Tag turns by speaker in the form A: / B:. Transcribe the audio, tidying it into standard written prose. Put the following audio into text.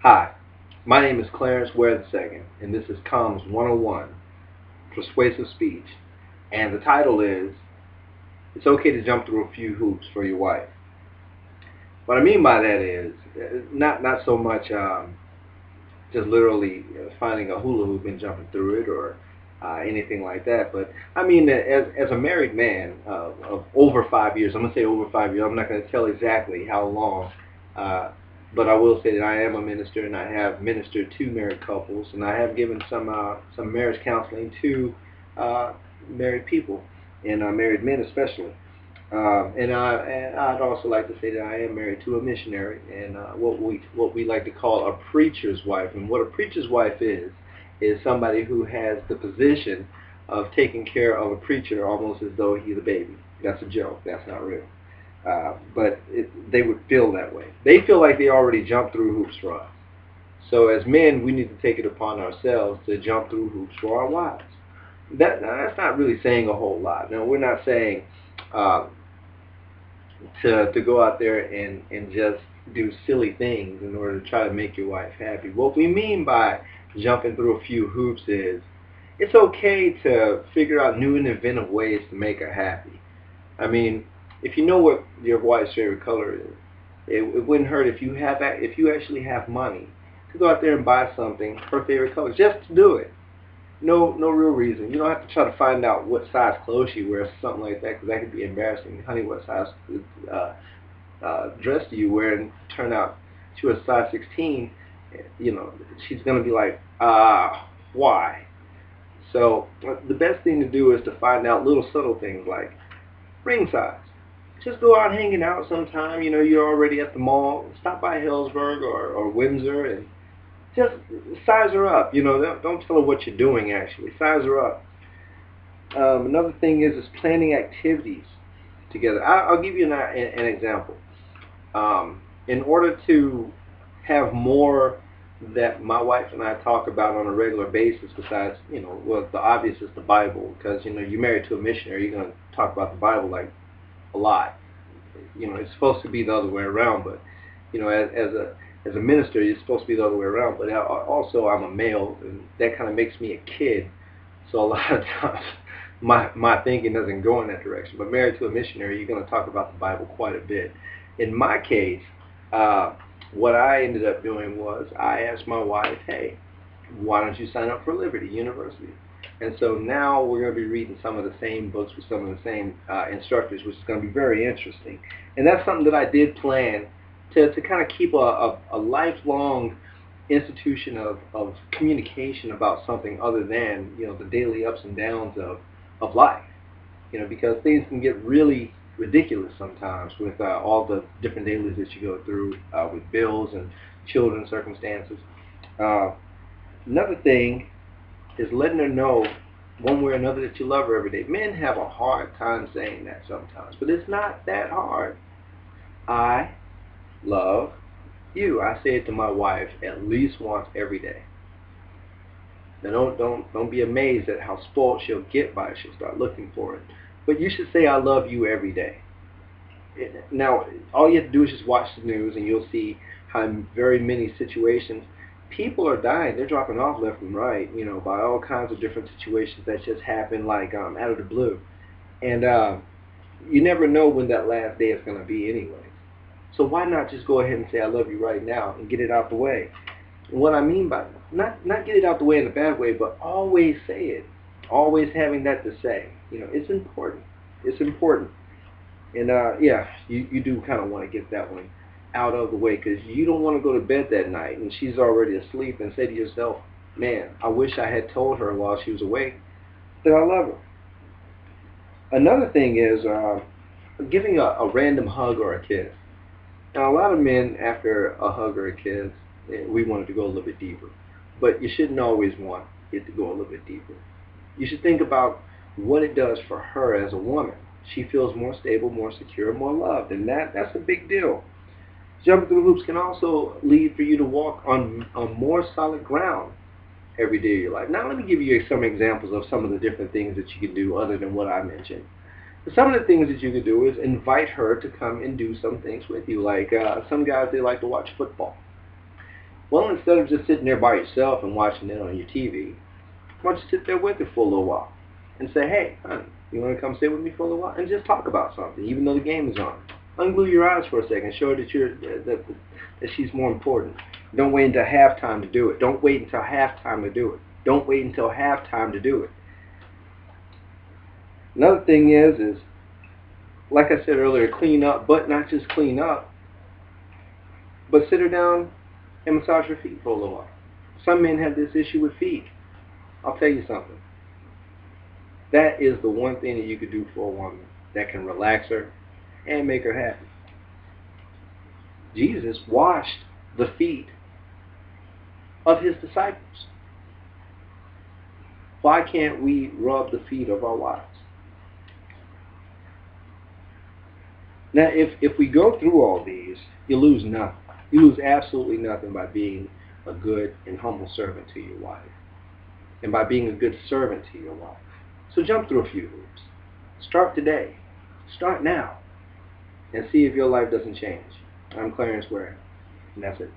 A: Hi, my name is Clarence Ware II, and this is Comms 101, Persuasive Speech. And the title is, It's Okay to Jump Through a Few Hoops for Your Wife. What I mean by that is, not so much just literally finding a hula hoop and jumping through it or anything like that, but I mean as a married man of over 5 years, I'm going to say over 5 years, I'm not going to tell exactly how long, uh, but I will say that I am a minister and I have ministered to married couples, and I have given some marriage counseling to uh, married people and married men especially. And I'd also like to say that I am married to a missionary, and what we like to call a preacher's wife. And what a preacher's wife is somebody who has the position of taking care of a preacher almost as though he's a baby. That's a joke. That's not real. But they would feel that way. They feel like they already jumped through hoops for us. So as men, we need to take it upon ourselves to jump through hoops for our wives. That's not really saying a whole lot. Now, we're not saying uh, to go out there and just do silly things in order to try to make your wife happy. What we mean by jumping through a few hoops is it's okay to figure out new and inventive ways to make her happy. I mean, if you know what your wife's favorite color is, it wouldn't hurt if you actually have money to go out there and buy something her favorite color just to do it. No real reason. You don't have to try to find out what size clothes she wears, something like that, because that could be embarrassing. Honey, what size uh, dress do you wear? And turn out she was size 16. She's gonna be like, why? So the best thing to do is to find out little subtle things like ring size. Just go out hanging out sometime. You're already at the mall. Stop by Hillsburg or Windsor and just size her up. Don't tell her what you're doing. Actually, size her up. Another thing is planning activities together. I'll give you an example. In order to have more that my wife and I talk about on a regular basis, besides, well, the obvious is the Bible, because you're married to a missionary, you're going to talk about the Bible like a lot. It's supposed to be the other way around, but as a minister, it's supposed to be the other way around. But also, I'm a male, and that kind of makes me a kid. So a lot of times, my thinking doesn't go in that direction. But married to a missionary, you're going to talk about the Bible quite a bit. In my case, uh, what I ended up doing was I asked my wife, "Hey, why don't you sign up for Liberty University?" And so now we're going to be reading some of the same books with some of the same instructors, which is going to be very interesting. And that's something that I did plan to kind of keep a lifelong institution of communication about something other than the daily ups and downs of life. Because things can get really ridiculous sometimes with all the different dailies that you go through with bills and children circumstances. Uh, Another thing is letting her know one way or another that you love her every day. Men have a hard time saying that sometimes, but it's not that hard. I love you. I say it to my wife at least once every day. Now don't be amazed at how spoiled she'll get by it. She'll start looking for it. But you should say I love you every day. Now, all you have to do is just watch the news, and you'll see how in very many situations people are dying. They're dropping off left and right, by all kinds of different situations that just happen, like out of the blue. And you never know when that last day is going to be, anyway. So why not just go ahead and say I love you right now and get it out the way? And what I mean by not get it out the way in a bad way, but always say it. Always having that to say. It's important. It's important. And yeah, you do kind of want to get that one out of the way, because you don't want to go to bed that night and she's already asleep and say to yourself, man, I wish I had told her while she was awake that I love her. Another thing is giving a random hug or a kiss. Now, a lot of men, after a hug or a kiss, we want it to go a little bit deeper. But you shouldn't always want it to go a little bit deeper. You should think about what it does for her as a woman. She feels more stable, more secure, more loved, and that's a big deal. Jumping through hoops can also lead for you to walk on more solid ground every day of your life. Now, let me give you some examples of some of the different things that you can do other than what I mentioned. Some of the things that you can do is invite her to come and do some things with you. Like some guys, they like to watch football. Well, instead of just sitting there by yourself and watching it on your TV, why don't you sit there with her for a little while and say, hey, honey, you want to come sit with me for a little while? And just talk about something, even though the game is on. Unglue your eyes for a second. Show her that she's more important. Don't wait until halftime to do it. Don't wait until halftime to do it. Don't wait until halftime to do it. Another thing is like I said earlier, clean up, but not just clean up, but sit her down and massage her feet for a little while. Some men have this issue with feet. I'll tell you something. That is the one thing that you could do for a woman that can relax her and make her happy. Jesus washed the feet of his disciples. Why can't we rub the feet of our wives? Now, if we go through all these, you lose nothing. You lose absolutely nothing by being a good and humble servant to your wife, and by being a good servant to your wife. So jump through a few hoops. Start today. Start now. And see if your life doesn't change. I'm Clarence Ware, and that's it.